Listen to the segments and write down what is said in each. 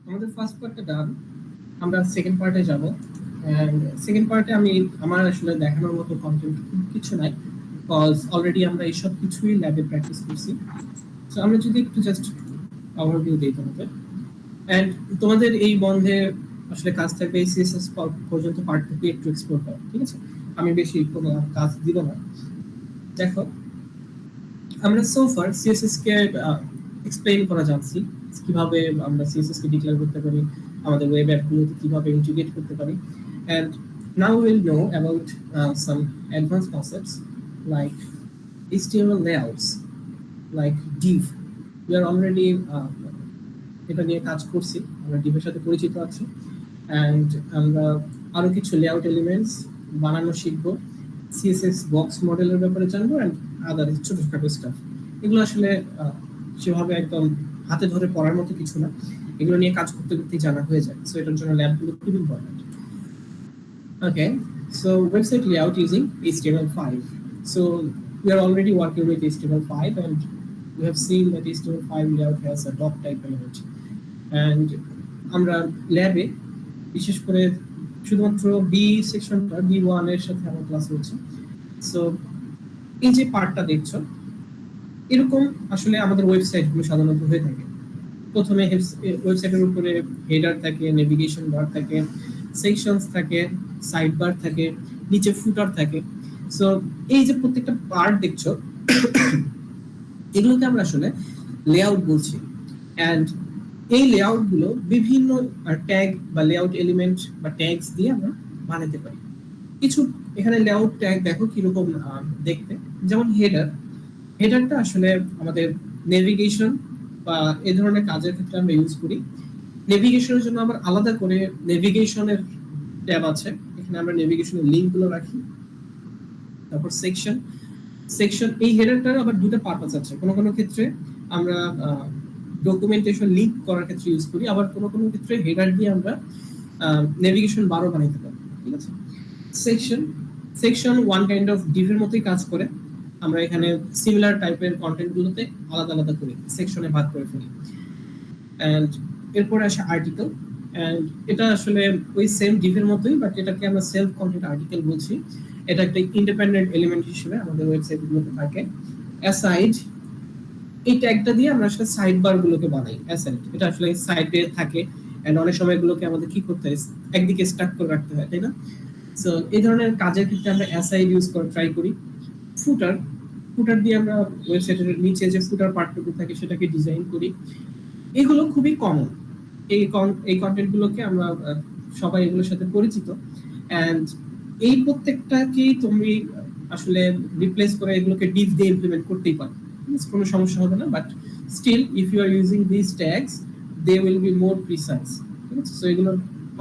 আমাদের ফার্স্ট পার্টটা ডান, আমরা সেকেন্ড পার্টে যাব। এন্ড সেকেন্ড পার্টে আমি আমার আসলে দেখানোর মতো কন্টেন্ট কিছু নাই, কজ অলরেডি আমরা এইসব কিছুই ল্যাবে প্র্যাকটিস করছি। সো আমরা যদি একটু জাস্ট ওভারভিউ দিই তোমাদের, এন্ড তোমাদের এই বন্ধে আসলে কাজ থাকবে এই সিএসএস পর্যন্ত পার্টটুকু একটু এক্সপ্লোর করা, ঠিক আছে? আমি বেশি কোনো কাজ দিব না। দেখো, আমরা সোফার সিএসএস কে এক্সপ্লেইন করা জানছি, কিভাবে আমরা সিএসএস কে ডিক্লেয়ার করতে পারি, আমাদের ওয়েব অ্যাপগুলোতে কিভাবে ইন্টিগ্রেট করতে পারি। And now will know about some advance concepts like HTML layouts, like div. We are already এটা নিয়ে কাজ করছি, আমরা ডিভের সাথে পরিচিত আছি। অ্যান্ড আমরা আরো কিছু লেআউট এলিমেন্টস বানানো শিখবো, সিএসএস বক্স মডেলের ব্যাপারে জানবো, অ্যান্ড আদার ছোটখাটো স্টাফ। এগুলো আসলে সেভাবে একদম হাতে ধরে পড়ার মতো কিছু না, এগুলো নিয়ে কাজ করতে করতেই জানা হয়ে যায়। সো এটার জন্য ল্যাবগুলো খুব important. Okay, so website layout using HTML5. So we are already working with HTML5, and we have seen that HTML5 layout has a doc type element. And আমরা ল্যাবে বিশেষ করে শুধুমাত্র বি সেকশনটা B1 এর সাথে আমার ক্লাস হচ্ছে। সো এই যে পার্টটা দেখছো, এরকম আসলে আমাদের ওয়েবসাইটগুলো সাধারণত হয়ে থাকে। প্রথমে ওয়েবসাইটের উপরে হেডার থাকে, নেভিগেশন বার থাকে, সেকশনস থাকে, সাইড বার থাকে, নিচে ফুটার থাকে। সো এই যে প্রত্যেকটা পার্ট দেখছো, এগুলোকে আমরা আসলে লেআউট বলছি। অ্যান্ড এই লেআউট গুলো বিভিন্ন ট্যাগ বা লেআউট এলিমেন্ট বা ট্যাগস দিয়ে আমরা বানাতে পারি। কিছু এখানে লেআউট ট্যাগ দেখো কিরকম দেখতে, যেমন হেডার। হেডারটা আসলে আমাদের নেভিগেশন বা এই ধরনের কাজের ক্ষেত্রে আমরা ইউজ করি। নেভিগেশনের জন্য আবার আলাদা করে নেভিগেশনের ট্যাব আছে, এখানে আমরা নেভিগেশনের লিঙ্কগুলো রাখি। তারপর সেকশন, সেকশন এই হেডারটার আবার দুটো পারপাস আছে। কোনো কোনো ক্ষেত্রে আমরা ডকুমেন্টেশন লিঙ্ক করার ক্ষেত্রে ইউজ করি, আবার কোনো কোনো ক্ষেত্রে হেডার দিয়ে আমরা নেভিগেশন বারও বানাইতে পারি, ঠিক আছে? Section, section one kind of ডিভের মতোই কাজ করে। আমরা এখানে সিমিলার টাইপের কন্টেন্টগুলোতে আলাদা আলাদা করে সেকশনে ভাগ করে ফেলি। অ্যান্ড এরপরে আসে আর্টিকেল, অ্যান্ড এটা আসলে ওই সেম ডিভের মতোই, বাট এটাকে আমরা সেলফ কন্টেন্ট আর্টিকেল বলছি। এটা একটা ইন্ডিপেন্ডেন্ট এলিমেন্ট হিসেবে আমাদের ওয়েবসাইটগুলোতে থাকে। অ্যাসাইড, এই ট্যাগটা দিয়ে আমরা আসলে সাইড বার গুলোকে বানাই। অ্যাসাইড এটা আসলে সাইডে থাকে, এন্ড অনেক সময় এগুলোকে আমাদের কি করতে হয়, একদিকে স্টাক করে রাখতে হয়, তাই না? সো এই ধরনের কাজের ক্ষেত্রে আমরা অ্যাসাইড ইউজ করে ট্রাই করি। ফুটার, ফুটার দিয়ে আমরা ওয়েবসাইটের নিচে যে ফুটার পার্টটুকু থাকে সেটাকে ডিজাইন করি। এগুলো খুবই কমন, এই কন্টেন্টগুলোকে আমরা সবাই এগুলোর সাথে পরিচিত। অ্যান্ড এই প্রত্যেকটাকেই তুমি আসলে রিপ্লেস করে এগুলোকে ডিভ দিয়ে ইমপ্লিমেন্ট করতেই পারো, কোনো সমস্যা হবে না। But still if you are using this tags they will be more precise, ঠিক আছে? সো এগুলো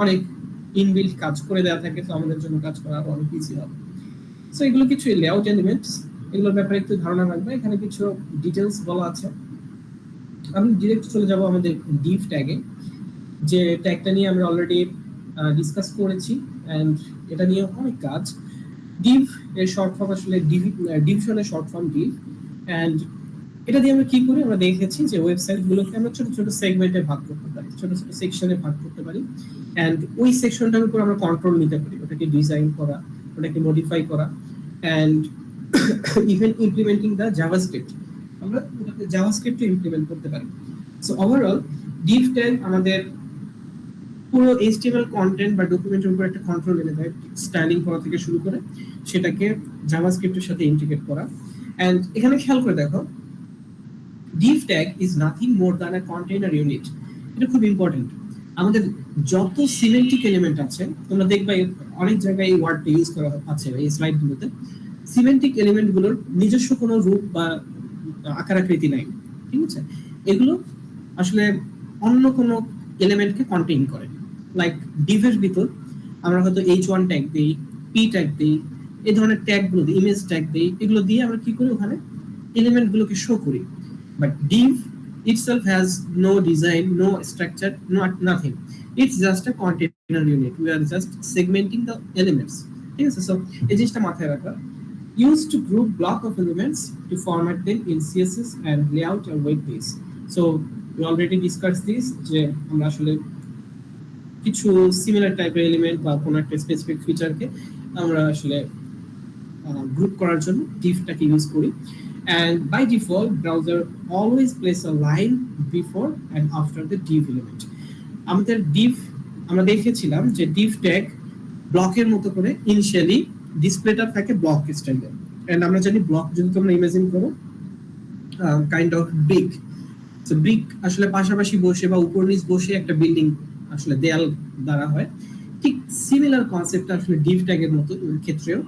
অনেক ইনবিল্ট কাজ করে দেওয়া থাকে, তো আমাদের জন্য কাজ করা আরো অনেক ইজি হবে। সো এগুলো কিছু লেআউট এলিমেন্টস, এগুলোর ব্যাপারে একটু ধারণা রাখবে। এখানে কিছু ডিটেলস বলা আছে। আমি ডিরেক্ট চলে যাব আমাদের ডিভ ট্যাগে, যে ট্যাগটা নিয়ে আমরা অলরেডি ডিসকাস করেছি, অ্যান্ড এটা নিয়ে অনেক কাজ। ডিভ এর শর্ট ফর্ম আসলে ডিভিশনের শর্ট ফর্ম ডিভ। অ্যান্ড এটা দিয়ে আমরা কি করি, আমরা দেখেছি যে ওয়েবসাইটগুলোকে আমরা ছোট ছোট সেগমেন্টে ভাগ করতে পারি, ছোট ছোট সেকশনে ভাগ করতে পারি। অ্যান্ড ওই সেকশনটার উপর আমরা কন্ট্রোল নিতে পারি, ওটাকে ডিজাইন করা, ওটাকে মডিফাই করা, and even implementing the JavaScript, আমরা ওটাকে জাভাস্ক্রিপ্টে ইমপ্লিমেন্ট করতে পারি। সো ওভারঅল ডিভ ট্যাগ আমাদের পুরো HTML কন্টেন্ট বা ডকুমেন্টের উপর একটা কন্ট্রোল এনে দেয়, স্টাইলিং করা থেকে শুরু করে সেটাকে জাভাস্ক্রিপ্টের সাথে ইন্টিগ্রেট করা। অ্যান্ড এখানে খেয়াল করে দেখো, div tag is nothing more than a container unit. এটা খুব ইম্পর্টেন্ট। আমাদের যত সিমেন্টিক এলিমেন্ট আছে, তোমরা দেখবা অনেক জায়গায় এই ওয়ার্ডটা ইউজ করা আছে এই স্লাইডগুলোতে। সিমেন্টিক এলিমেন্টগুলোর নিজস্ব কোনো রূপ বা আকার আকৃতি নাই, ঠিক আছে? এগুলো আসলে অন্য কোনো এলিমেন্টকে কন্টেইন করে। লাইক ডিভের ভিতর আমরা হয়তো H1 ট্যাগ দিই, P ট্যাগ দিই, এই ধরনের ট্যাগগুলো দিই, ইমেজ ট্যাগ দিই, এগুলো দিয়ে আমরা কি করি, ওখানে এলিমেন্টগুলোকে শো করি। But div itself has no design, no structure, nothing. It's just a container unit. We are just segmenting the elements. Yes, so এই জিনিসটা মাথায় রাখা। Used to group block of elements to format them in CSS and layout a web page. So we already discussed this যে আমরা আসলে কিছু similar টাইপের element বা কোনো একটা স্পেসিফিক ফিচারকে আমরা আসলে গ্রুপ করার জন্য ডিফটাকে ইউজ করি and by default browser always place a line before and after the div element আমাদের div আমরা দেখেছিলাম যে div tag ব্লকের মতো করে ইনিশিয়ালি ডিসপ্লেটা থাকে ব্লক স্টাইলে এন্ড আমরা জানি ব্লক যদি তোমরা ইমাজিন করো kind of brick so brick আসলে পাশাপাশি বসে বা উপর নিচ বসে একটা বিল্ডিং আসলে দেয়াল দ্বারা হয় ঠিক সিমিলার কনসেপ্ট আসলে div ট্যাগের মতো ক্ষেত্রেও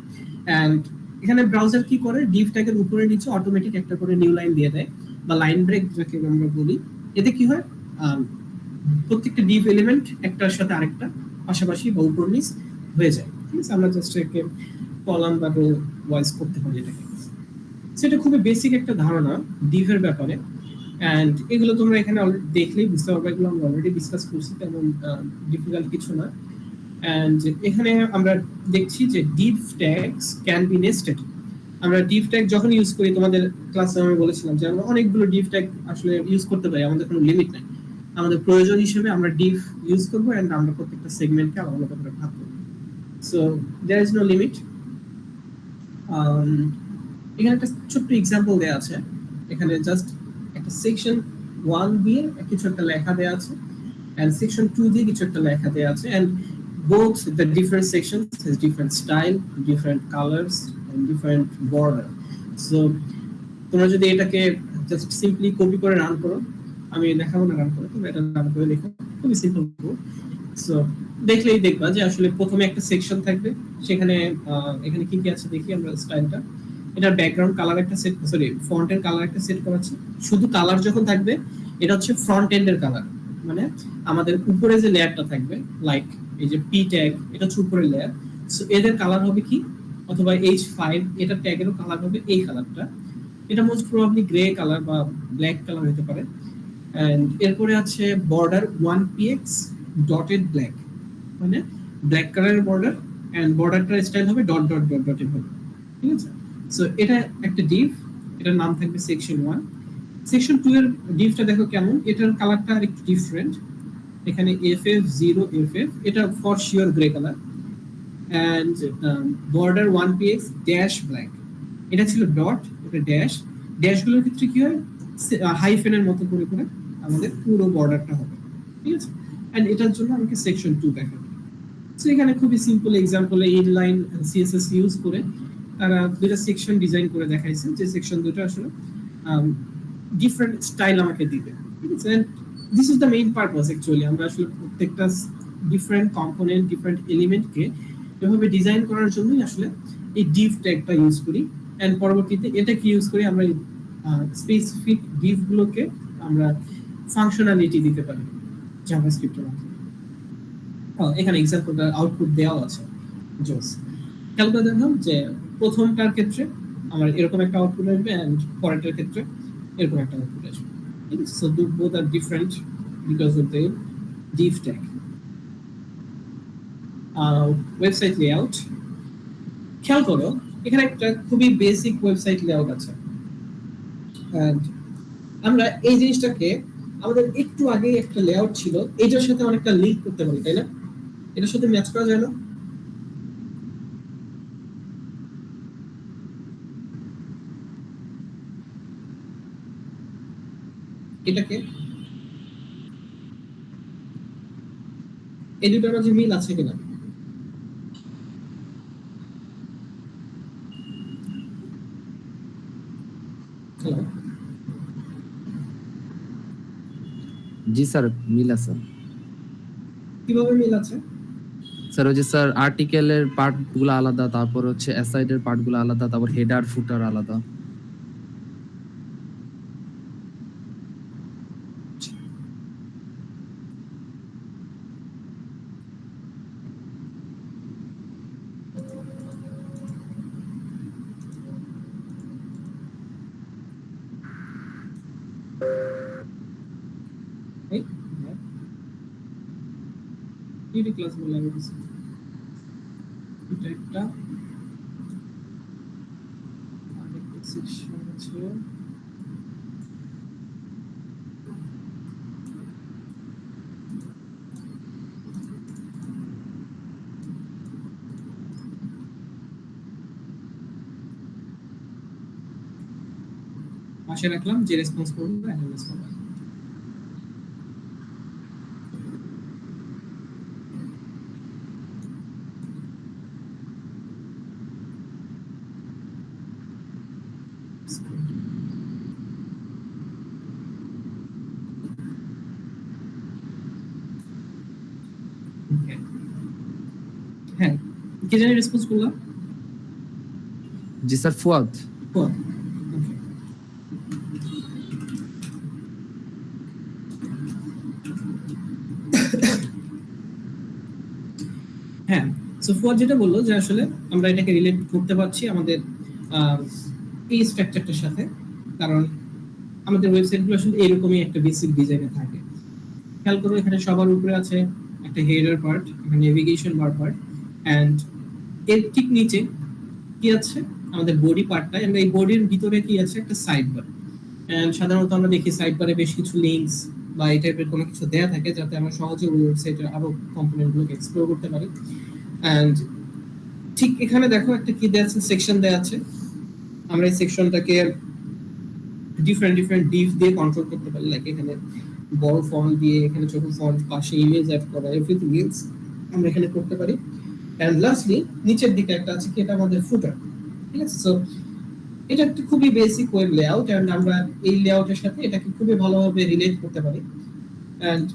এন্ড এখানে ব্রাউজার কি করে div ট্যাগের উপরে নিচে অটোমেটিক একটা করে নিউ লাইন দিয়ে দেয় বা লাইন ব্রেক যাকে আমরা বলি এতে কি হয় প্রত্যেকটা div এলিমেন্ট একটার সাথে আরেকটা পাশাপাশি বা উপর নিচ হয়ে যায় ঠিক আছে আমরা জাস্ট একে কলাম বা রো ওয়াইজ করতে পারি এটাকে সেটা খুবই বেসিক একটা ধারণা div এর ব্যাপারে এন্ড এগুলো তোমরা এখানে অলরেডি দেখলেই বুঝতে পারবে এগুলো আমরা অলরেডি ডিসকাস করছি তেমন ডিফিকাল্ট কিছু না এন্ড এখানে আমরা দেখছি যে div tags can be nested আমরা div tag যখন ইউজ করি তোমাদের ক্লাসে আমি বলেছিলাম যে আমরা অনেকগুলো div tag আসলে ইউজ করতে পারি আমাদের কোনো লিমিট নাই আমাদের প্রয়োজন হিসেবে আমরা div ইউজ করব এন্ড আমরা প্রত্যেকটা সেগমেন্টকে আলাদা করে ভাগ করব so there is no limit এখানে একটা ছোট্ট एग्जांपल দেয়া আছে এখানে জাস্ট একটা সেকশন 1 দিয়ে কিছু একটা লেখা দেয়া আছে and section 2 দিয়ে কিছু একটা লেখা দেয়া আছে and both the different sections has different style different colors and different border so তোমরা যদি এটাকে জাস্ট সিম্পলি কপি করে রান করো আমি দেখাবো না রান করে তোমরা এটা রান করে দেখো খুবই সিম্পল সো দেখলেই দেখবা যে আসলে প্রথমে একটা সেকশন থাকবে সেখানে এখানে কি কি আছে দেখি আমরা স্টাইলটা এটা ব্যাকগ্রাউন্ড কালার একটা সেট সরি ফন্টের কালার একটা সেট করা আছে শুধু কালার যখন থাকবে এটা হচ্ছে ফ্রন্ট এন্ডের কালার মানে আমাদের উপরে যে লেয়ারটা থাকবে লাইক এই যে পি ট্যাগ এটা হচ্ছে উপরের লেয়ার সো এদের কালার হবে কি অথবা H5 এটা ট্যাগেরও কালার হবে এই কালারটা এটা মোস্ট প্রবাবলি গ্রে কালার বা ব্ল্যাক কালার হতে পারে এন্ড এরপরে আছে বর্ডার 1px ডটেড ব্ল্যাক মানে ব্ল্যাক কালারের বর্ডার এন্ড বর্ডারটার স্টাইল হবে ডট ডট ডট ডটেড হবে ঠিক আছে সো এটা একটা div এটার নাম থাকবে সেকশন 1 সেকশন 2 এর divটা দেখো কেমন এটার কালারটা আরেকটু ডিফারেন্ট এখানে ff0ff এটা for sure grey colour and border 1px dash black এটা ছিল ডট এটা ড্যাশ ড্যাশগুলোর ক্ষেত্রে কি হয় হাইফেনের মতো করে করে আমাদের পুরো বর্ডারটা হবে ঠিক আছে এন্ড এটার জন্য আমাকে সেকশন 2 দেখাবে সো এখানে খুবই সিম্পল एग्जांपले ইনলাইন সিএসএস ইউজ করে তারা দুটো সেকশন ডিজাইন করে দেখাইছে যে সেকশন দুটো আসলে ডিফারেন্ট স্টাইল আমাকে দিবে ঠিক আছে and this is the main purpose actually আমরা আসলে প্রত্যেকটা ডিফারেন্ট কম্পোনেন্ট ডিফারেন্ট এলিমেন্টকে এভাবে ডিজাইন করার জন্যই আসলে এই div ট্যাগটা ইউজ করি এন্ড পরবর্তীতে এটা কি ইউজ করি আমরা স্পেসিফিক div গুলোকে আমরা ফাংশনালিটি দিতে পারি জাভাস্ক্রিপ্টের মাধ্যমে এখানে एग्जांपलটা আউটপুট দেওয়া আছে জোস খেয়াল করে দেখো যে প্রথমটার ক্ষেত্রে আমার এরকম একটা আউটপুট আসবে এন্ড পরেরটার ক্ষেত্রে এরকম একটা আউটপুট আসবে ঠিক আছে so both are different because of the div tag website layout খেয়াল করো এখানে একটা খুবই বেসিক ওয়েবসাইট লেআউট আছে এন্ড আমরা এই জিনিসটাকে আমাদের একটু আগে একটা লেআউট ছিল এটার সাথে অনেকটা লিংক করতে পারি তাই না এটার সাথে ম্যাচ করা যায় না এটাকে এই দুটোর মাঝে মিল আছে কিনা হ্যালো জি স্যার মিল আছে কিভাবে মিল আছে স্যার ওই যে স্যার আর্টিকেলের পার্টগুলো আলাদা তারপর হচ্ছে অ্যাসাইডের পার্টগুলো আলাদা তারপর হেডার ফুটার আলাদা এই ক্লাস বলে আমি দিছি এটা একটা আরেকটা সেকশন আছে পাশে রাখলাম, যে রেসপন্স করবে অ্যাটেন্ডেন্স করবে। Okay. হ্যাঁ, কে জানি রেসপন্স করলাম? জি স্যার, ফুয়াদ। Okay. হ্যাঁ, সো ফুয়াদ যেটা বললো যে আসলে আমরা এটাকে রিলেট করতে পারছি আমাদের এই স্ট্রাকচারটার সাথে, কারণ আমাদের ওয়েবসাইটগুলো আসলে এরকমই একটা বেসিক ডিজাইনে থাকে। খেয়াল করো, এখানে সবার উপরে আছে একটা হেডার পার্ট, একটা নেভিগেশন বার পার্ট, অ্যান্ড এর ঠিক নিচে কি আছে আমাদের বডি পার্টটা, এবং এই বডির ভিতরে কি আছে একটা সাইড বার। অ্যান্ড সাধারণত আমরা দেখি সাইড বারে বেশ কিছু লিঙ্কস বা এই টাইপের কোনো কিছু দেওয়া থাকে যাতে আমরা সহজে ওই ওয়েবসাইটের আরো কম্পোনেন্টগুলোকে এক্সপ্লোর করতে পারি। অ্যান্ড ঠিক এখানে দেখো একটা কি দেওয়া আছে, সেকশন দেওয়া আছে। আমরা এই সেকশনটাকে ডিফারেন্ট ডিফারেন্ট ডিভ দিয়ে কন্ট্রোল করতে পারি, লাইক এখানে বড় ফন্ট দিয়ে, এখানে ছোট ফন্ট, পাশে ইমেজ অ্যাড করা, এভরিথিং এলস আমরা এখানে করতে পারি। এন্ড লাস্টলি নিচের দিকে একটা আছে কি, এটা আমাদের ফুটার। ঠিক আছে, সো এটা একটা খুবই বেসিক ওয়েব লেআউট, এন্ড আমরা এই লেআউটের সাথে এটাকে খুবই ভালোভাবে রিলেট করতে পারি। এন্ড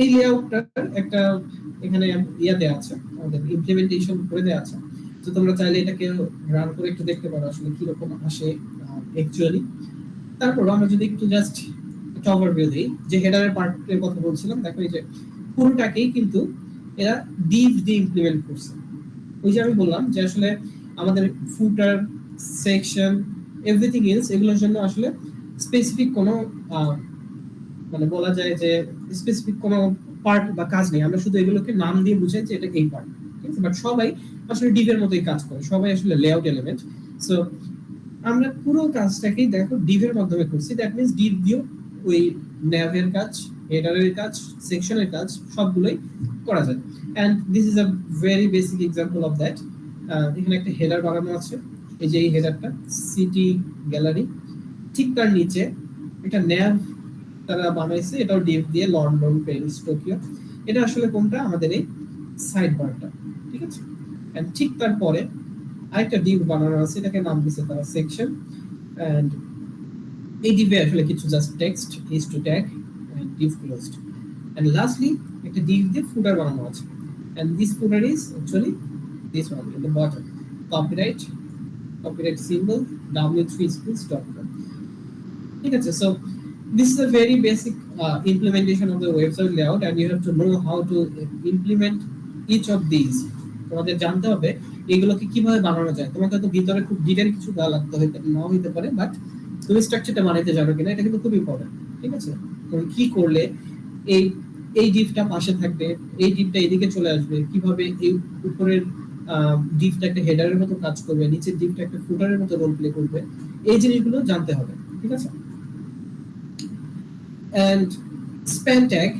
এই লেআউটটার একটা এখানে ইয়া দেওয়া আছে, আমাদের ইমপ্লিমেন্টেশন করে দেওয়া আছে। তো তোমরা চাইলে এটাকে রান করে একটু দেখতে পারো আসলে কিরকম আসে অ্যাকচুয়ালি। তারপর আমরা যদি একটু জাস্ট একটা ওভারভিউ দিই, যে হেডারের পার্টের কথা বলছিলাম, দেখো এই যে পুরোটাকেই কিন্তু এরা ডিভ দিয়ে ইমপ্লিমেন্ট করছে। ওই যে আমি বললাম যে আসলে আমাদের ফুটার, সেকশন, এভরিথিং এলস এগুলোর জন্য আসলে স্পেসিফিক কোনো মানে বলা যায় যে স্পেসিফিক কোনো পার্ট বা কাজ নেই, আমরা শুধু এগুলোকে নাম দিয়ে বুঝাই যে এটা এই পার্ট। ঠিক আছে, বাট সবাই আসলে ডিভের মতোই কাজ করে, সবাই আসলে লেআউট এলিমেন্ট। সো আমরা পুরো কাজটাকেই দেখো ডিভের মাধ্যমে করছি। দ্যাট মিন্স ডিভ দিয়ে ওই ন্যাভের কাজ, হেডারের কাজ, সেকশনের কাজ সবগুলোই করা যায়। And this is a very basic example of that. এখানে একটা হেডার বানানো আছে, এই যে এই হেডারটা সিটি গ্যালারি, ঠিক তার নিচে একটা ন্যাভ তারা বানাইছে, এটাও ডিভ দিয়ে, লন্ডন, প্যারিস, টোকিও। এটা আসলে কোনটা, আমাদের এই সাইড বারটা। ঠিক আছে, এন্ড ঠিক তারপরে আরেকটা ডিভ বানানো আছে, এটাকে নাম দিয়েছে তারা সেকশন। এন্ড এই ডিভে আসলে কিছু just text, is to tag, and div closed. And lastly একটা ডিভ দিয়ে ফুটার বানানো আছে, and this footer is actually this one in the bottom, copyright symbol w3schools.com. ঠিক আছে, so this is a very basic implementation of the website layout, and you have to know how to implement each of these. তোমাদের জানতে হবে এগুলোকে কিভাবে বানানো যায়। তোমাকে তো ভিতরে খুব ডিটেইল কিছু দেওয়া লাগতে হইতে নাও হইতে পারে, বাট তুমি স্ট্রাকচারটা বানাইতে জানো কিনা এটা কিন্তু খুব ইম্পর্টেন্ট। ঠিক আছে, তুমি কি করলে এই এই ডিভটা পাশে থাকবে, এই ডিভটা এদিকে চলে আসবে, কিভাবে এই উপরের ডিভটা একটা হেডারের মতো কাজ করবে, নিচের ডিভটা একটা ফুটারের মতো রোল প্লে করবে, এই জিনিসগুলো জানতে হবে। ঠিক আছে, এন্ড স্প্যান ট্যাগ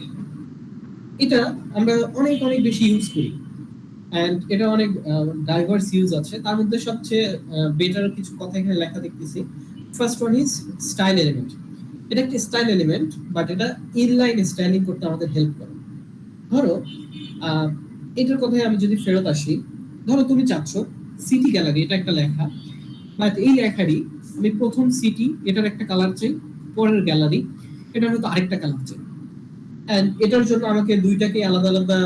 এটা আমরা অনেক অনেক বেশি ইউজ করি, এন্ড এটা অনেক ডাইভার্স ইউজ আছে। তার মধ্যে সবচেয়ে বেটার কিছু কথা এখানে লেখা দেখতেছি। First one is style element. এটা একটা স্টাইল এলিমেন্ট, বাট এটা ইনলাইন স্টাইলিং করতে আমাদের হেল্প করে। ধরো এটার কথায় আমি যদি ফেরত আসি, ধরো তুমি চাচ্ছ সিটি গ্যালারি, এটা একটা লেখা, বাট এই লেখারই আমি প্রথম সিটি এটার একটা কালার চাই, পরের গ্যালারি এটা হয়তো আরেকটা কালার চাই। এন্ড এটার জন্য আমাকে দুইটাকে আলাদা আলাদা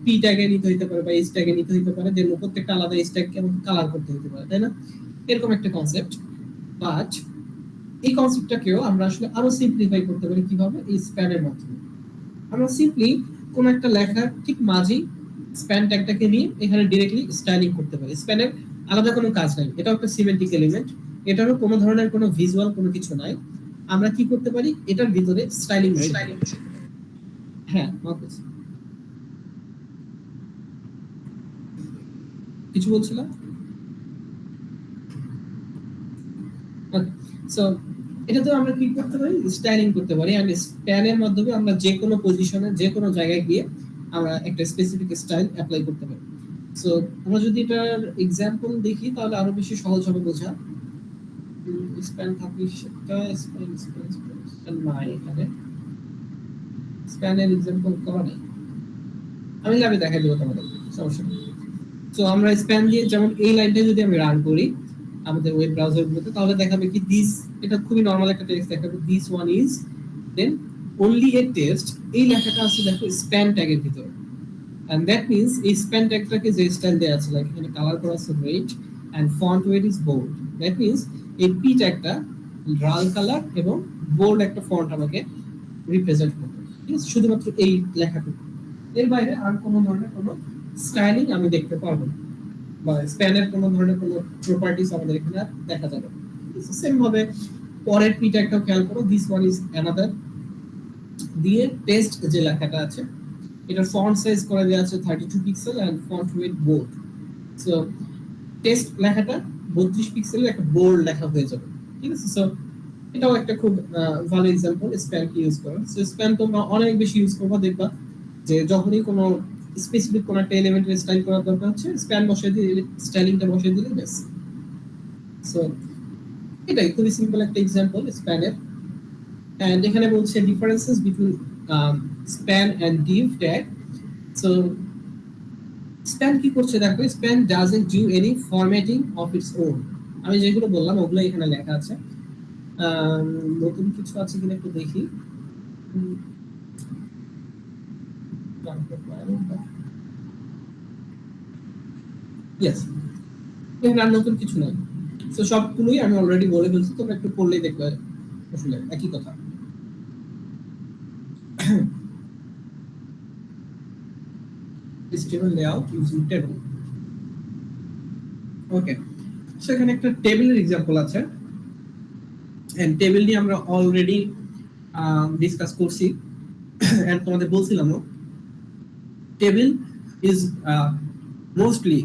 পি ট্যাগে নিতে হইতে পারে বা এস ট্যাগে নিতে হইতে পারে, যে প্রত্যেকটা আলাদা এস ট্যাগ কেমন কালার করতে হইতে পারে, তাই না? এরকম একটা কনসেপ্ট। বাট এই কনসেপ্টটাকেও আমরা আসলে আরো সিম্পলিফাই করতে পারি কিভাবে, এই স্প্যানের মাধ্যমে। আমরা সিম্পলি কোন একটা লেখার ঠিক মাঝেই স্প্যান ট্যাগটাকে নিয়ে এখানে ডিরেক্টলি স্টাইলিং করতে পারি। স্প্যানের আলাদা কোনো কাজ নাই, এটাও একটা সিমেন্টিক এলিমেন্ট, এটারও কোনো ধরনের কোনো ভিজুয়াল কোনো কিছু নাই। আমরা কি করতে পারি, এটার ভিতরে স্টাইলিং। হ্যাঁ, কিছু বলছিলাম। সো এটাতে আমরা কি করতে পারি, স্টাইলিং করতে পারি, এন্ড স্প্যানের মাধ্যমে আমরা যে কোনো পজিশনে যে কোনো জায়গায় গিয়ে আমরা একটা স্পেসিফিক স্টাইল অ্যাপ্লাই করতে পারি। সো আমরা যদি এটার এক্সাম্পল দেখি তাহলে আরো বেশি সহজ হবে বোঝা। স্প্যান থাকলে সেটা স্প্যান নাই এখানে, স্প্যানের এক্সাম্পল করা নেই। আমি দেখাই দেবো তোমাদের, সমস্যা নেই। তো আমরা স্প্যান দিয়ে যেমন এই লাইনটা যদি আমি রান করি আমাদের ওয়েব ব্রাউজার গুলোতে, তাহলে দেখাবে কি দিস, এটা খুবই নরমাল একটা টেক্সট দেখাবে, this one is then only a text, এই লেখাটা আছে দেখো স্প্যান ট্যাগের ভিতরে। and that means এই স্প্যান ট্যাগটাকে যে স্টাইল দেয়া আছে, লাইক এখানে কালার করা আছে red and font weight is bold, that means এই p ট্যাগটা লাল কালার এবং বোল্ড একটা ফন্ট আমাকে রিপ্রেজেন্ট করবে, ঠিক আছে, শুধুমাত্র এই লেখাটুকু। এর বাইরে আর কোনো ধরনের কোনো স্টাইলিং আমি দেখতে পারবো না, বা স্প্যানের কোনো ধরনের কোনো প্রপার্টিজ আমাদের এখানে আর দেখা যাবে না। সেম ভাবে পরের পি ট্যাগটাও খেয়াল করো, দিস ওয়ান ইজ অ্যানাদার দিয়ে টেস্ট যে লেখাটা আছে এটার ফন্ট সাইজ করে দেওয়া আছে 32 pixel and font weight bold. So test লেখাটা 32 পিক্সেলের একটা বোল্ড লেখা হয়ে যাবে, ঠিক আছে। সো এটাও একটা খুব ভালো এক্সাম্পল স্প্যান কি ইউজ করার। সো স্প্যান তোমরা অনেক বেশি ইউজ করবা, দেখবা যে যখনই কোনো স্পেসিফিক কোনো একটা এলিমেন্টের স্টাইল করার দরকার হচ্ছে স্প্যান বসিয়ে দিয়ে স্টাইলিংটা বসিয়ে দিলে ব্যাস। সো এটাই খুবই সিম্পল একটা এক্সাম্পল স্প্যানের। এন্ড এখানে বলছে differences between span and div tag. So span কি করছে দেখো, span doesn't do any formatting of its own. আমি যেগুলো বললাম ওগুলো এখানে লেখা আছে, নতুন কিছু আছে কিনা একটু দেখি। ইয়েস, এখানে আর নতুন কিছু নাই। তো সবগুলোই আমি অলরেডি বলে ফেলছি, তোমরা একটু পড়লেই দেখবে আসলে একই কথা। table layout using table. ওকে, সেখানে একটা টেবিলের এক্সাম্পল আছে, এন্ড টেবিল নিয়ে আমরা অলরেডি ডিসকাস করছি। এন্ড তোমাদের বলছিলাম টেবিল ইজ মোস্টলি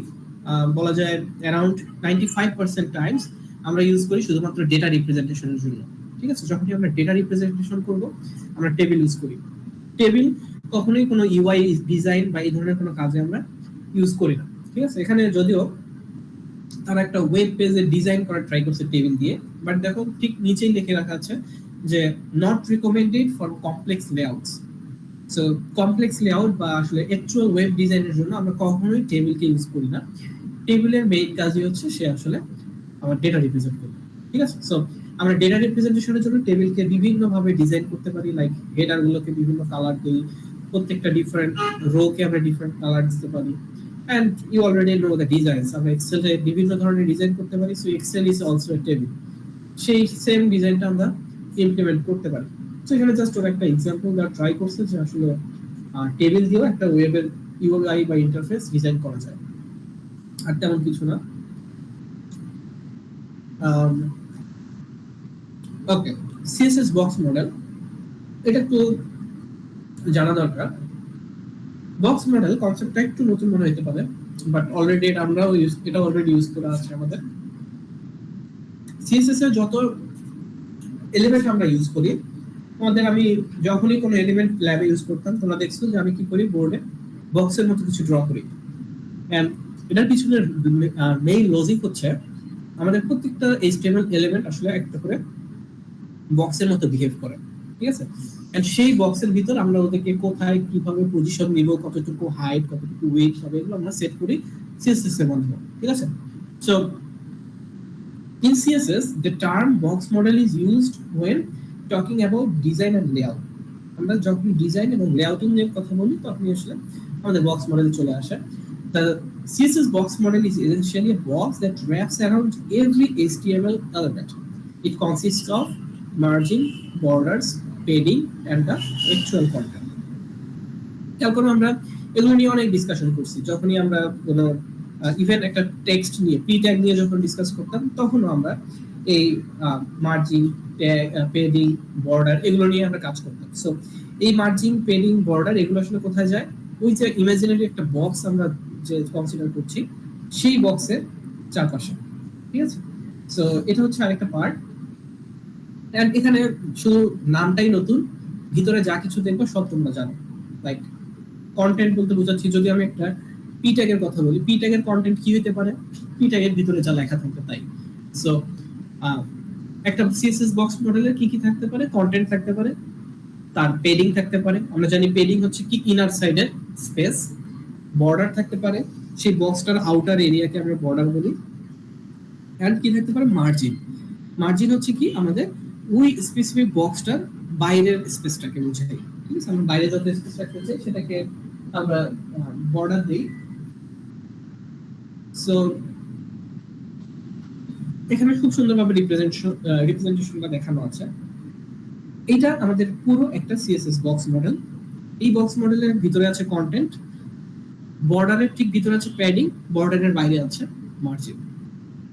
বলা যায় অ্যারাউন্ড 95% টাইমস আমরা ইউজ করি শুধুমাত্র ডেটা রিপ্রেজেন্টেশনের জন্য, ঠিক আছে। যখনই আমরা ডেটা রিপ্রেজেন্টেশন করব আমরা টেবিল ইউজ করি। টেবিল কখনোই কোনো ইউআই ডিজাইন বা এই ধরনের কোনো কাজে আমরা ইউজ করি না, ঠিক আছে। এখানে যদিও তারা একটা ওয়েব পেজে ডিজাইন করার ট্রাই করছে টেবিল দিয়ে, বাট দেখো ঠিক নিচেই লিখে রাখা আছে যে not recommended for complex layouts. So complex layout বা আসলে অ্যাকচুয়াল ওয়েব ডিজাইনের জন্য আমরা কখনোই টেবিলকে ইউজ করি না। টেবিলের মেইন কাজই হচ্ছে সে আসলে আমার ডেটা রিপ্রেজেন্ট করবে, ঠিক আছে। সো আমরা ডেটা রিপ্রেজেন্টেশনের জন্য টেবিলকে বিভিন্ন ভাবে ডিজাইন করতে পারি, লাইক হেডার গুলোকে বিভিন্ন কালার দিই, প্রত্যেকটা ডিফারেন্ট রোকে আমরা ডিফারেন্ট কালার দিতে পারি। And you already know the designs, আমরা এক্সেলে বিভিন্ন ধরনের ডিজাইন করতে পারি। So Excel is also a table, সেই সেম ডিজাইনটা আমরা ইমপ্লিমেন্ট করতে পারি। সো এখানে জাস্ট ওর একটা এক্সাম্পল দেওয়ার ট্রাই করছে যে আসলে টেবিল দিয়েও একটা ওয়েবের ইউআই বা ইন্টারফেস ডিজাইন করা যায়, আর তেমন কিছু না। ওকে, সিএসএস বক্স মডেল, এটা একটু জানা দরকার। বক্স মডেল কনসেপ্টটা একটু নতুন মনে হতে পারে, বাট অলরেডি এটা অলরেডি ইউজ করা আছে আমাদের। সিএসএস এর যত এলিমেন্ট আমরা ইউজ করি, আমাদের আমি যখনই কোনো এলিমেন্ট ল্যাবে ইউজ করতাম তোমরা দেখছো যে আমি কি করি, বোর্ডে বক্সের মতো কিছু ড্র করি। এন্ড এটার পিছনে মেইন লজিক হচ্ছে আমাদের প্রত্যেকটা এইচটিএমএল এলিমেন্ট আসলে একটা করে বক্সের মতো বিহেভ করে, ঠিক আছে। এন্ড সেই বক্সের ভিতর আমরা ওদেরকে কোথায় কিভাবে পজিশন নিব, কতটুকু হাইট, কতটুকু ওয়েট হবে, এগুলো আমরা সেট করি সিএসএস এর মাধ্যমে, ঠিক আছে। So in CSS the term box model is used when talking about design and layout. আমরা যখন ডিজাইন এবং লেআউটিং এর কথা বলি তখন আসলে আমাদের বক্স মডেল চলে আসে। The CSS box model is essentially a box that wraps around every HTML element. It consists of margin, borders, padding and the actual content. তারপর আমরা এগুলো নিয়ে অনেক ডিসকাশন করছি, যখনই আমরা কোনো ইভেন একটা টেক্সট নিয়ে পি ট্যাগ নিয়ে যখন ডিসকাস করতাম তখনও আমরা এই মার্জিন, পেডিং, বর্ডার এগুলো নিয়ে আমরা কাজ করতাম। সো এই মার্জিন, পেডিং, বর্ডার এগুলো আসলে কোথায় যায়, ওই যে ইমাজিনারি একটা বক্স আমরা যে কনসিডার করছি সেই বক্সের চারপাশে, ঠিক আছে। সো এটা হচ্ছে আরেকটা পার্ট। এন্ড এখানে শুধু নামটাই নতুন, ভিতরে যা কিছু দেখবো সব তোমরা জানো। লাইক কন্টেন্ট বলতে বোঝাচ্ছি, যদি আমি একটা পি ট্যাগের কথা বলি, পি ট্যাগের কন্টেন্ট কি হতে পারে, পি ট্যাগের ভিতরে যা লেখা থাকবে তাই। সো একটা সিএসএস বক্স মডেলের কি কি থাকতে পারে? কন্টেন্ট থাকতে পারে, তার পেডিং থাকতে পারে, আমরা জানি পেডিং হচ্ছে কি ইনার সাইডের স্পেস, বর্ডার থাকতে পারে, সেই বক্সটার আউটার এরিয়াকে আমরা বর্ডার বলি, এন্ড কি থাকতে পারে? মার্জিন। মার্জিন হচ্ছে কি আমাদের ওই স্পেসিফিক বক্সটার বাইরের স্পেসটাকে বোঝায়, ঠিক আছে? আমরা বাইরে যত স্পেস রাখতে চাই সেটাকে আমরা বর্ডার দিই। সো এখানে খুব সুন্দরভাবে রিপ্রেজেন্টেশনটা দেখানো আছে। এইটা আমাদের পুরো একটা সিএসএস বক্স মডেল। এই বক্স মডেলের ভিতরে আছে কন্টেন্ট, বর্ডারের ঠিক ভিতরে আছে প্যাডিং, বর্ডারের বাইরে আছে মার্জিন।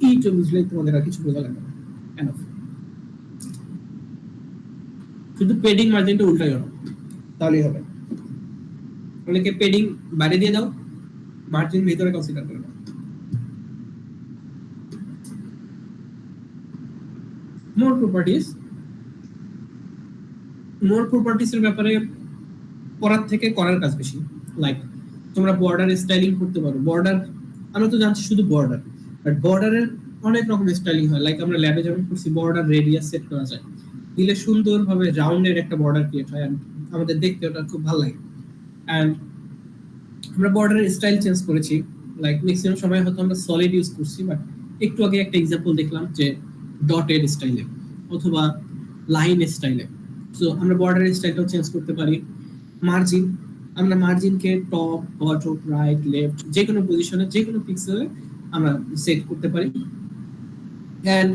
এইটা বুঝলেই তোমাদের আর কিছু বোঝা লাগবে না, এনাফ। শুধু পেডিং মার্জিনটা উল্টাই হলো তাহলেই হবে। অনেকে পেডিং বাইরে দিয়ে দাও, মার্জিন ভিতরে কনসিডার করে নাও। মোর প্রপার্টিস এর ব্যাপারে পড়ার থেকে করার কাজ বেশি। লাইক তোমরা বর্ডার স্টাইলিং করতে পারো। বর্ডার আমরা তো জানছি শুধু বর্ডার, বাট বর্ডারের অনেক রকম স্টাইলিং হয়। লাইক আমরা ল্যাবে যেমন করছি বর্ডার রেডিয়াস সেট করা যায়, দিলে সুন্দরভাবে রাউন্ডের একটা বর্ডার ক্রিয়েট হয়, and আমাদের দেখতে ওটা খুব ভালো লাগে। অ্যান্ড আমরা বর্ডারের স্টাইল চেঞ্জ করেছি, লাইক ম্যাক্সিমাম সময় হয়তো আমরা সলিড ইউজ করছি, বাট একটু আগে একটা এক্সাম্পল দেখলাম যে ডটেড স্টাইলে অথবা লাইন স্টাইলে। সো আমরা বর্ডারের স্টাইলটাও চেঞ্জ করতে পারি। মার্জিন, আমরা মার্জিনকে টপ, বটম, রাইট, লেফট যে কোনো পজিশনে যে কোনো পিক্সেলে আমরা সেট করতে পারি। এন্ড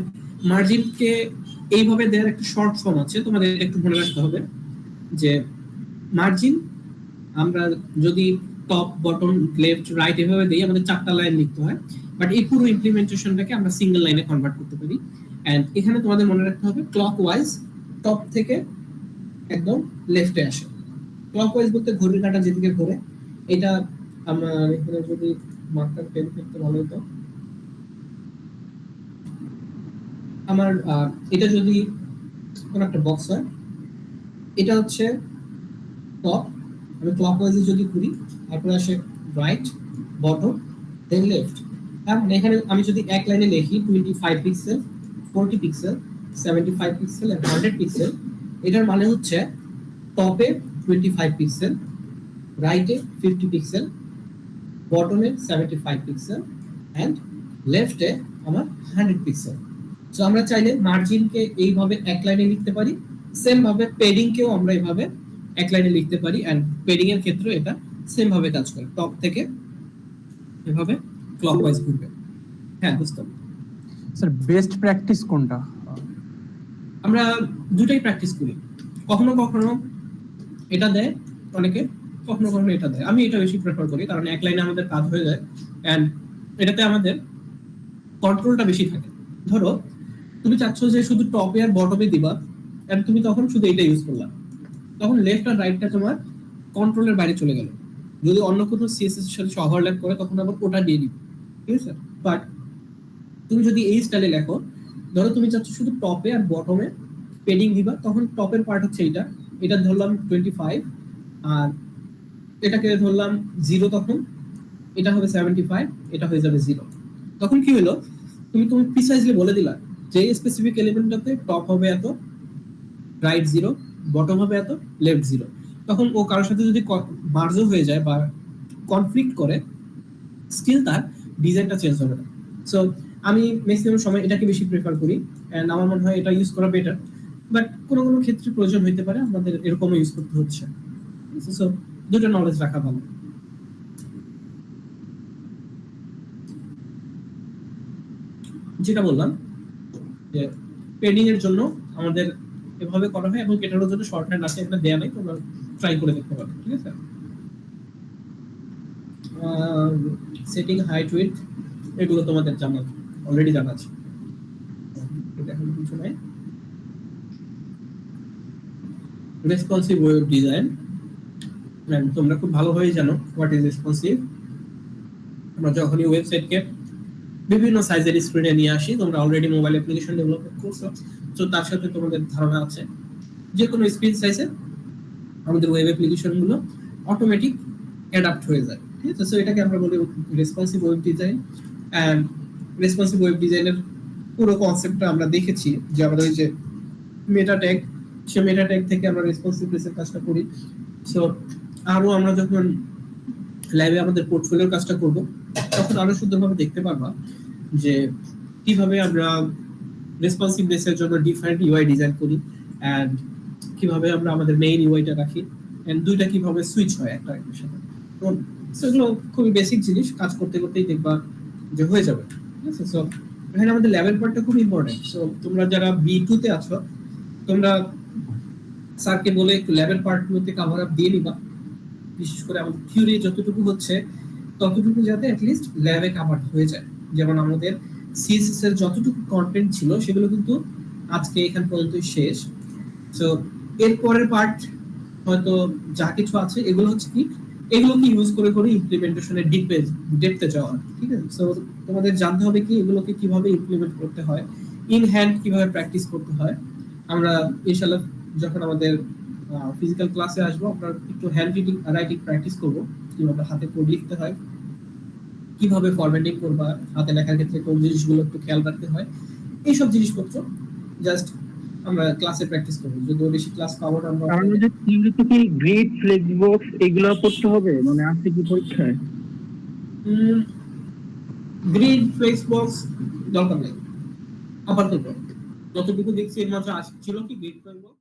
মার্জিনকে এইভাবে দেওয়ার একটা শর্ট ফর্ম আছে, তোমাদের একটু মনে রাখতে হবে যে মার্জিন আমরা যদি টপ, বটম, লেফট, রাইট এভাবে দিই আমাদের 4টা লাইন লিখতে হয়, বাট এই পুরো ইমপ্লিমেন্টেশনটাকে আমরা সিঙ্গেল লাইনে কনভার্ট করতে পারি। এন্ড এখানে তোমাদের মনে রাখতে হবে ক্লকওয়াইজ টপ থেকে একদম লেফটে আসে। ক্লকওয়াইজ বলতে ঘড়ির কাঁটা যেদিকে ঘোরে। এটা আমার এখানে যদি মার্কার পেন করতে ভালো হতো। আমার এটা যদি কোন একটা বক্স হয়, এটা হচ্ছে টপ, আমি ক্লকওয়াইজে যদি ঘুরি, তারপরে আসে রাইট, বটম, দেন লেফট। মানে এখানে আমি যদি এক লাইনে লিখি 25 পিক্সেল, 40 পিক্সেল, 75 পিক্সেল আর 100 পিক্সেল, এটার মানে হচ্ছে টপে 25 পিক্সেল, রাইটে 50 পিক্সেল, বটমে 75 পিক্সেল এন্ড লেফটে আমার 100 পিক্সেল। সো আমরা চাইলে মার্জিনকে এইভাবে এক লাইনে লিখতে পারি, সেম ভাবে পেডিং কেও আমরা এইভাবে এক লাইনে লিখতে পারি। এন্ড পেডিং এর ক্ষেত্রে এটা সেম ভাবে কাজ করে, টপ থেকে এভাবে ক্লকওয়াইজ ঘুরবে। হ্যাঁ, বুঝতাম। স্যার বেস্ট প্র্যাকটিস কোনটা? আমরা দুটাই প্র্যাকটিস করি, কখনো কখনো এটা দেয় অনেকে, কখনো কখনো এটা দেয়। আমি এটা বেশি প্রেফার করি, কারণ এক লাইনে আমাদের কাজ হয়ে যায় এন্ড এটাতে আমাদের কন্ট্রোলটা বেশি থাকে। ধরো তুমি চাচ্ছ যে শুধু টপে আর বটমে দিবা, এন্ড তুমি তখন শুধু এটা ইউজ করলা, তখন লেফট আর রাইটটা তোমার কন্ট্রোলের বাইরে চলে গেল। যদি অন্য কোনো সিএসএস এর সাথে ওভারল্যাপ করে তখন আবার ওটা দিয়ে দিবে, ঠিক আছে? বাট তুমি যদি এই স্টাইলে লেখো, ধরো তুমি চাচ্ছ শুধু টপে আর বটমে পেডিং দিবা, তখন টপের পার্ট হচ্ছে এটা, এটা ধরলাম 25 আর এটাকে ধরলাম 0, তখন এটা হবে 75, এটা হয়ে যাবে 0। তখন কি হলো, তুমি প্রিসাইজলি বলে দিলা যে স্পেসিফিক এলিমেন্টটাতে টপ হবে এত, রাইট 0, বটম হবে এত, লেফট 0। তখন ও কারোর সাথে যদি মার্জও হয়ে যায় বা কনফ্লিক্ট করে, স্টিল তার ডিজাইনটা চেঞ্জ হবে না। সো আমি ম্যাক্সিমাম সময় এটাকে বেশি প্রেফার করি, এন্ড আমার মনে হয় এটা ইউজ করা বেটার। বাট কোনো কোনো ক্ষেত্রে প্রয়োজন হইতে পারে আমাদের এরকমও ইউজ করতে হচ্ছে। সো দুটো নলেজ রাখা ভালো। যেটা বললাম যে পেডিং এর জন্য আমাদের এভাবে করা হয়, এবং এটার জন্য শর্ট হ্যান্ড আছে, এটা দেয়া নাই, তোমরা ট্রাই করে দেখতে পারো, ঠিক আছে? সেটিং হাইট উইডথ এগুলো তোমাদের জানা, অলরেডি জানা আছে, এটা এখন কিছু নাই। রেসপন্সিভ ওয়েব ডিজাইন, তোমরা খুব ভালোভাবে জানো হোয়াট ইজ রেসপন্সিভ। আমরা যখনই ওয়েবসাইটকে বিভিন্ন সাইজের স্ক্রিনে নিয়ে আসি, তোমরা অলরেডি মোবাইল অ্যাপ্লিকেশন ডেভেলপমেন্ট করছো, তো তার সাথে তোমাদের ধারণা আছে যে কোনো স্ক্রিন সাইজে আমাদের ওয়েব অ্যাপ্লিকেশন গুলো অটোমেটিক অ্যাডাপ্ট হয়ে যায়, ঠিক আছে? সো এটাকে আমরা বলি responsive web design. And responsive web ডিজাইনের পুরো কনসেপ্টটা আমরা দেখেছি যে আমাদের ওই যে মেটা ট্যাগ, সে মেটা ট্যাগ থেকে আমরা রেসপন্সিভ প্লেসের কাজটা করি। সো আরো আমরা যখন ল্যাবে আমাদের পোর্টফোলিওর কাজটা করব তখন আরো সুন্দরভাবে দেখতে পারবা যে কিভাবে আমরা রেসপন্সিভনেসের জন্য ডিফারেন্ট ইউআই ডিজাইন করি এন্ড কিভাবে আমরা আমাদের মেইন ইউআইটা রাখি এন্ড দুইটা কিভাবে সুইচ হয় একটা আরেকটার সাথে। তো সেগুলো খুবই বেসিক জিনিস, কাজ করতে করতেই দেখবা যে হয়ে যাবে, ঠিক আছে? সো এখানে আমাদের ল্যাবের পার্টটা খুব ইম্পর্টেন্ট। সো তোমরা যারা B2 তে আছো তোমরা স্যারকে বলে একটু ল্যাবের পার্টগুলোতে কভার আপ দিয়ে নিবা, বিশেষ করে আমাদের থিওরি যতটুকু হচ্ছে ততটুকু যাতে অ্যাটলিস্ট ল্যাবে কভার হয়ে যায়। যেমন আমাদের সিএসএস এর যতটুকু কন্টেন্ট ছিল সেগুলো কিন্তু আজকে এখান পর্যন্তই শেষ। সো এর পরের পার্ট হয়তো যা কিছু আছে এগুলো হচ্ছে কি, এগুলোকে ইউজ করে করে ইমপ্লিমেন্টেশনের ডেপথে যাওয়া, ঠিক আছে? সো তোমাদের জানতে হবে কি এগুলোকে কিভাবে ইমপ্লিমেন্ট করতে হয়, ইন হ্যান্ড কিভাবে প্র্যাকটিস করতে হয়। আমরা ইনশাআল্লাহ যখন আমাদের ফিজিক্যাল ক্লাসে আসবো আমরা একটু হ্যান্ড রাইটিং প্র্যাকটিস করবো, কিভাবে হাতে কোড লিখতে হয়, কিভাবে ফরম্যাটিং করবা, হাতে লেখার ক্ষেত্রে কোন জিনিসগুলো একটু খেয়াল রাখতে হয়, এইসব জিনিসপত্র জাস্ট আমরা ক্লাসে প্র্যাকটিস করবো। যদি বেশি ক্লাস পাওয়ার আমরা কারণ যে থিওরিতে কি গ্রিড ফ্লেক্স বক্স এগুলো পড়তে হবে, মানে আজকে কি পরীক্ষায় গ্রিড ফ্লেক্স বক্স দরকার নেই আপাতত, যতটুকু দেখছি এর মাঝে আসছিল কি গ্রিড ফ্লেক্স বক্স